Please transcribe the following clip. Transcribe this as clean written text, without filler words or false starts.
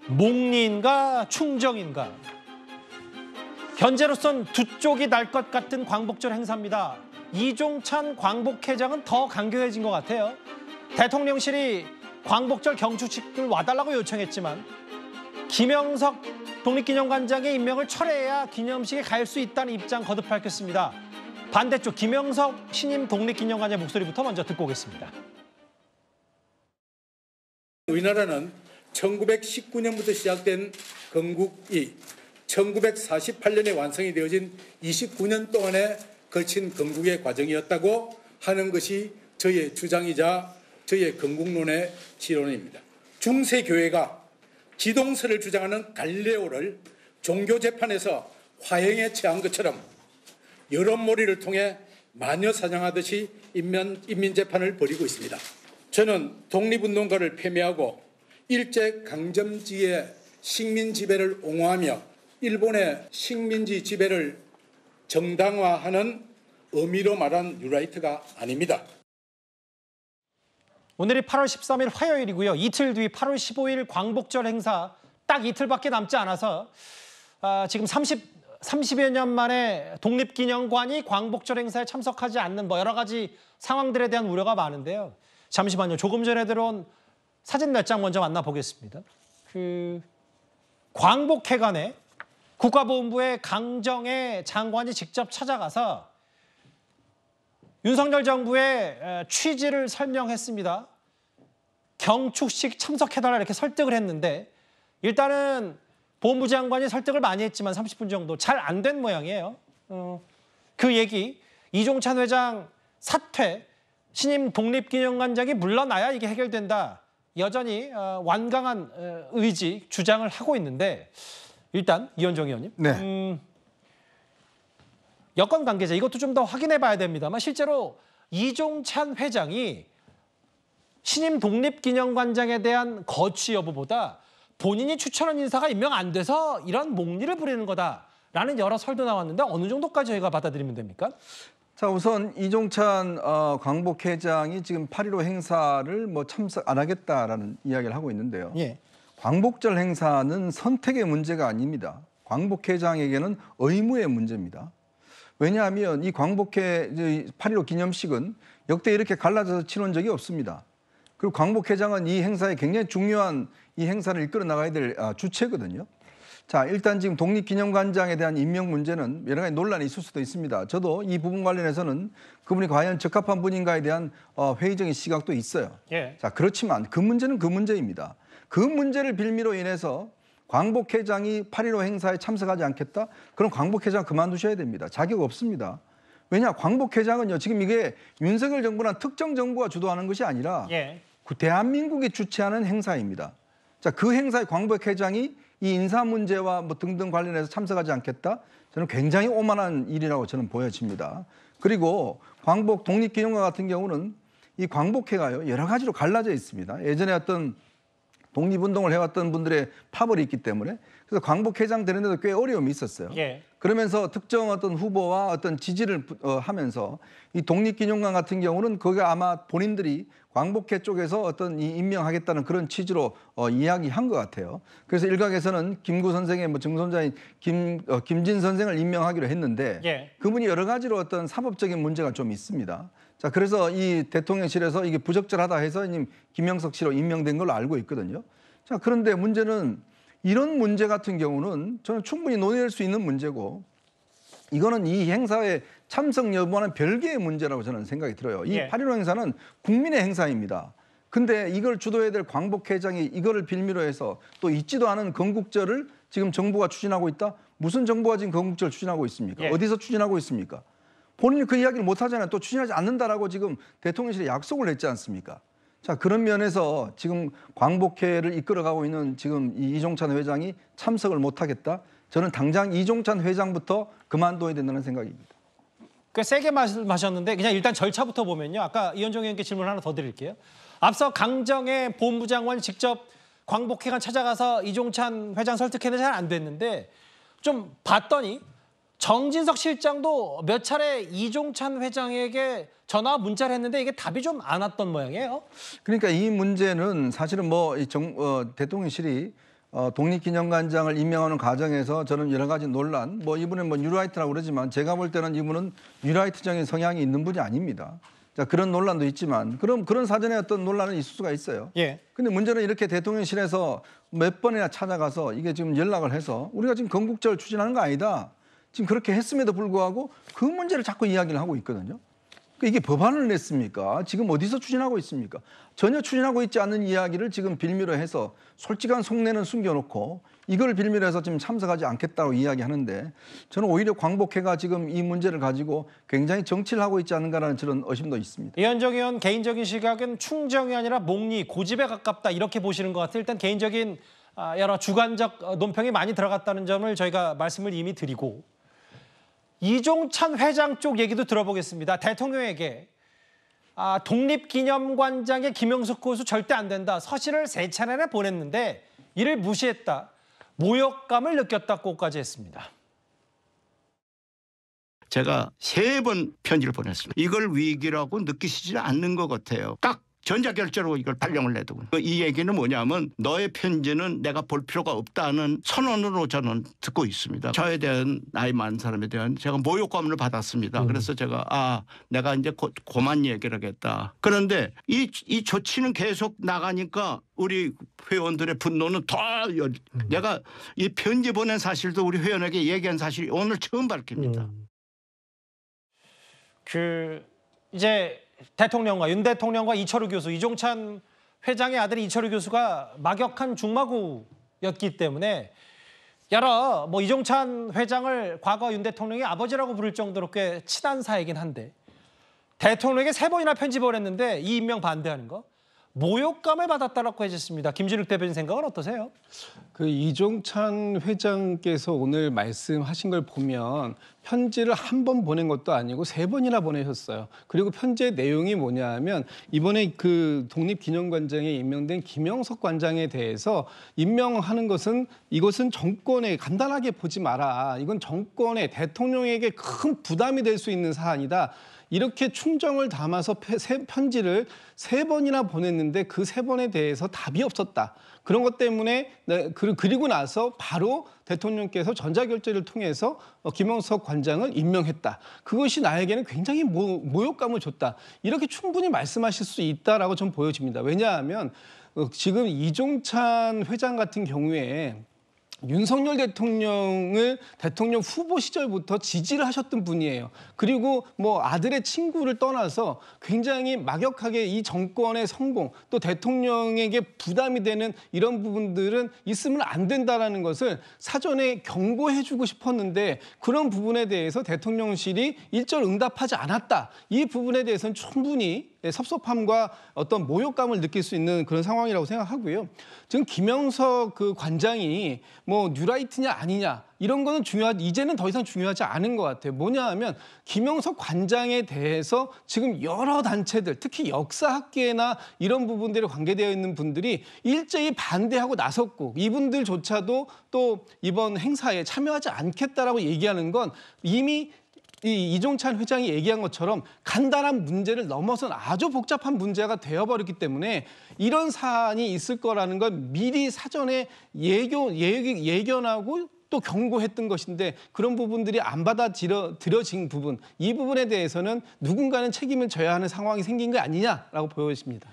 목리인가 충정인가. 현재로선 두 쪽이 날 것 같은 광복절 행사입니다. 이종찬 광복회장은 더 강경해진 것 같아요. 대통령실이 광복절 경축식을 와달라고 요청했지만 김영석 독립기념관장의 임명을 철회해야 기념식에 갈 수 있다는 입장 거듭 밝혔습니다. 반대쪽 김영석 신임 독립기념관장의 목소리부터 먼저 듣고 오겠습니다. 우리나라는 1919년부터 시작된 건국이 1948년에 완성이 되어진 29년 동안에 걸친 건국의 과정이었다고 하는 것이 저의 주장이자 저의 건국론의 지론입니다. 중세교회가 기동설을 주장하는 갈릴레오를 종교재판에서 화형에 처한 것처럼 여론몰이를 통해 마녀사냥하듯이 인민재판을 벌이고 있습니다. 저는 독립운동가를 폐매하고 일제강점기의 식민지배를 옹호하며 일본의 식민지 지배를 정당화하는 의미로 말한 뉴라이트가 아닙니다. 오늘이 8월 13일 화요일이고요. 이틀 뒤 8월 15일 광복절 행사 딱 이틀밖에 남지 않아서 지금 30여 년 만에 독립기념관이 광복절 행사에 참석하지 않는 여러 가지 상황들에 대한 우려가 많은데요. 잠시만요. 조금 전에 들어온 사진 몇 장 먼저 만나보겠습니다. 광복회관에 국가보훈부의 강정의 장관이 직접 찾아가서 윤석열 정부의 취지를 설명했습니다. 경축식 참석해달라 이렇게 설득을 했는데 일단은 보훈부 장관이 설득을 많이 했지만 30분 정도 잘 안 된 모양이에요. 그 얘기, 이종찬 회장 사퇴, 신임 독립기념관장이 물러나야 이게 해결된다. 여전히 완강한 의지, 주장을 하고 있는데 일단 이현정 의원님. 네. 여권 관계자 이것도 좀 더 확인해 봐야 됩니다만 실제로 이종찬 회장이 신임 독립기념관장에 대한 거취 여부보다 본인이 추천한 인사가 임명 안 돼서 이런 목리를 부리는 거다라는 여러 설도 나왔는데 어느 정도까지 저희가 받아들이면 됩니까? 자, 우선 이종찬 광복회장이 지금 8.15 행사를 참석 안 하겠다라는 이야기를 하고 있는데요. 예. 광복절 행사는 선택의 문제가 아닙니다. 광복회장에게는 의무의 문제입니다. 왜냐하면 이 8.15 기념식은 역대 이렇게 갈라져서 치른 적이 없습니다. 그리고 광복회장은 이 행사에 굉장히 중요한 이 행사를 이끌어 나가야 될 주체거든요. 자, 일단 지금 독립기념관장에 대한 임명 문제는 여러 가지 논란이 있을 수도 있습니다. 저도 이 부분 관련해서는 그분이 과연 적합한 분인가에 대한 회의적인 시각도 있어요. 예. 자, 그렇지만 그 문제는 그 문제입니다. 그 문제를 빌미로 인해서 광복회장이 8.15 행사에 참석하지 않겠다? 그럼 광복회장 그만두셔야 됩니다. 자격 없습니다. 왜냐, 광복회장은요, 지금 이게 윤석열 정부나 특정 정부가 주도하는 것이 아니라 예. 대한민국이 주최하는 행사입니다. 자, 그 행사에 광복회장이 이 인사 문제와 등등 관련해서 참석하지 않겠다? 저는 굉장히 오만한 일이라고 저는 보여집니다. 그리고 광복 독립기념관 같은 경우는 이 광복회가요, 여러 가지로 갈라져 있습니다. 예전에 어떤 독립운동을 해왔던 분들의 파벌이 있기 때문에 그래서 광복회장 되는데도 꽤 어려움이 있었어요. 예. 그러면서 특정 어떤 후보와 어떤 지지를 하면서 이 독립기념관 같은 경우는 거기가 아마 본인들이 광복회 쪽에서 어떤 임명하겠다는 그런 취지로 이야기한 것 같아요. 그래서 일각에서는 김구 선생의 증손자인 김진 선생을 임명하기로 했는데 예. 그분이 여러 가지로 어떤 사법적인 문제가 좀 있습니다. 자, 그래서 이 대통령실에서 이게 부적절하다 해서 김영석 씨로 임명된 걸로 알고 있거든요. 자, 그런데 문제는 이런 문제 같은 경우는 저는 충분히 논의할 수 있는 문제고 이거는 이 행사에 참석 여부와는 별개의 문제라고 저는 생각이 들어요. 이 예. 8.15 행사는 국민의 행사입니다. 근데 이걸 주도해야 될 광복회장이 이거를 빌미로 해서 또 있지도 않은 건국절을 지금 정부가 추진하고 있다? 무슨 정부가 지금 건국절 추진하고 있습니까? 예. 어디서 추진하고 있습니까? 본인이 그 이야기를 못 하잖아요. 또 추진하지 않는다라고 지금 대통령실에 약속을 했지 않습니까? 자, 그런 면에서 지금 광복회를 이끌어가고 있는 지금 이종찬 회장이 참석을 못 하겠다? 저는 당장 이종찬 회장부터 그만둬야 된다는 생각입니다. 꽤 세게 말씀하셨는데 그냥 일단 절차부터 보면요. 아까 이현정 의원께 질문 하나 더 드릴게요. 앞서 강정의 보훈부 장관이 직접 광복회관 찾아가서 이종찬 회장 설득했는데 잘 안 됐는데 좀 봤더니 정진석 실장도 몇 차례 이종찬 회장에게 전화 문자를 했는데 이게 답이 좀 안 왔던 모양이에요. 그러니까 이 문제는 사실은 대통령실이 독립기념관장을 임명하는 과정에서 저는 여러 가지 논란, 이분은 뉴라이트라고 그러지만 제가 볼 때는 이분은 뉴라이트적인 성향이 있는 분이 아닙니다. 자, 그런 논란도 있지만 그런 사전에 어떤 논란은 있을 수가 있어요. 예. 근데 문제는 이렇게 대통령실에서 몇 번이나 찾아가서 이게 지금 연락을 해서 우리가 지금 건국절을 추진하는 거 아니다. 지금 그렇게 했음에도 불구하고 그 문제를 자꾸 이야기를 하고 있거든요. 이게 법안을 냈습니까? 지금 어디서 추진하고 있습니까? 전혀 추진하고 있지 않는 이야기를 지금 빌미로 해서 솔직한 속내는 숨겨놓고 이걸 빌미로 해서 지금 참석하지 않겠다고 이야기하는데 저는 오히려 광복회가 지금 이 문제를 가지고 굉장히 정치를 하고 있지 않은가라는 저런 의심도 있습니다. 이현정 의원 개인적인 시각은 충정이 아니라 목리, 고집에 가깝다 이렇게 보시는 것 같아요. 일단 개인적인 여러 주관적 논평이 많이 들어갔다는 점을 저희가 말씀을 이미 드리고 이종찬 회장 쪽 얘기도 들어보겠습니다. 대통령에게 독립기념관장의 김영석 고수 절대 안 된다. 서신을 3차례나 보냈는데 이를 무시했다. 모욕감을 느꼈다고까지 했습니다. 제가 3번 편지를 보냈습니다. 이걸 위기라고 느끼시지 않는 것 같아요. 딱 전자결제로 이걸 발령을 내두고. 이 얘기는 뭐냐면 너의 편지는 내가 볼 필요가 없다는 선언으로 저는 듣고 있습니다. 저에 대한 나이 많은 사람에 대한 제가 모욕감을 받았습니다. 그래서 제가 내가 이제 그만 얘기를 하겠다. 그런데 이 조치는 계속 나가니까 우리 회원들의 분노는 더 내가 이 편지 보낸 사실도 우리 회원에게 얘기한 사실이 오늘 처음 밝힙니다. 이제 대통령과 윤 대통령과 이철우 교수, 이종찬 회장의 아들 이철우 교수가 막역한 중마고였기 때문에 여러 이종찬 회장을 과거 윤 대통령이 아버지라고 부를 정도로 꽤 친한 사이긴 한데 대통령에게 3번이나 편지 보냈는데 이 임명 반대하는 거 모욕감을 받았다라고 해주셨습니다. 김진욱 대변인 생각은 어떠세요? 그 이종찬 회장께서 오늘 말씀하신 걸 보면 편지를 한 번 보낸 것도 아니고 3번이나 보내셨어요. 그리고 편지의 내용이 뭐냐 하면 이번에 그 독립기념관장에 임명된 김영석 관장에 대해서 임명하는 것은 이것은 정권에 간단하게 보지 마라. 이건 정권에 대통령에게 큰 부담이 될 수 있는 사안이다. 이렇게 충정을 담아서 편지를 3번이나 보냈는데 그 3번에 대해서 답이 없었다. 그런 것 때문에 그리고 나서 바로 대통령께서 전자결제를 통해서 김영석 관장을 임명했다. 그것이 나에게는 굉장히 모욕감을 줬다. 이렇게 충분히 말씀하실 수 있다라고 좀 보여집니다. 왜냐하면 지금 이종찬 회장 같은 경우에 윤석열 대통령을 대통령 후보 시절부터 지지를 하셨던 분이에요. 그리고 아들의 친구를 떠나서 굉장히 막역하게 이 정권의 성공 또 대통령에게 부담이 되는 이런 부분들은 있으면 안 된다라는 것을 사전에 경고해주고 싶었는데 그런 부분에 대해서 대통령실이 일절 응답하지 않았다. 이 부분에 대해서는 충분히 섭섭함과 어떤 모욕감을 느낄 수 있는 그런 상황이라고 생각하고요. 지금 김영석 그 관장이 뉴라이트냐 아니냐 이런 거는 이제는 더 이상 중요하지 않은 것 같아요. 뭐냐 하면 김영석 관장에 대해서 지금 여러 단체들 특히 역사학계나 이런 부분들에 관계되어 있는 분들이 일제히 반대하고 나섰고 이분들조차도 또 이번 행사에 참여하지 않겠다라고 얘기하는 건 이미 이종찬 회장이 얘기한 것처럼 간단한 문제를 넘어선 아주 복잡한 문제가 되어버렸기 때문에 이런 사안이 있을 거라는 건 미리 사전에 예견하고 또 경고했던 것인데 그런 부분들이 안 받아들여진 부분 이 부분에 대해서는 누군가는 책임을 져야 하는 상황이 생긴 거 아니냐라고 보여집니다.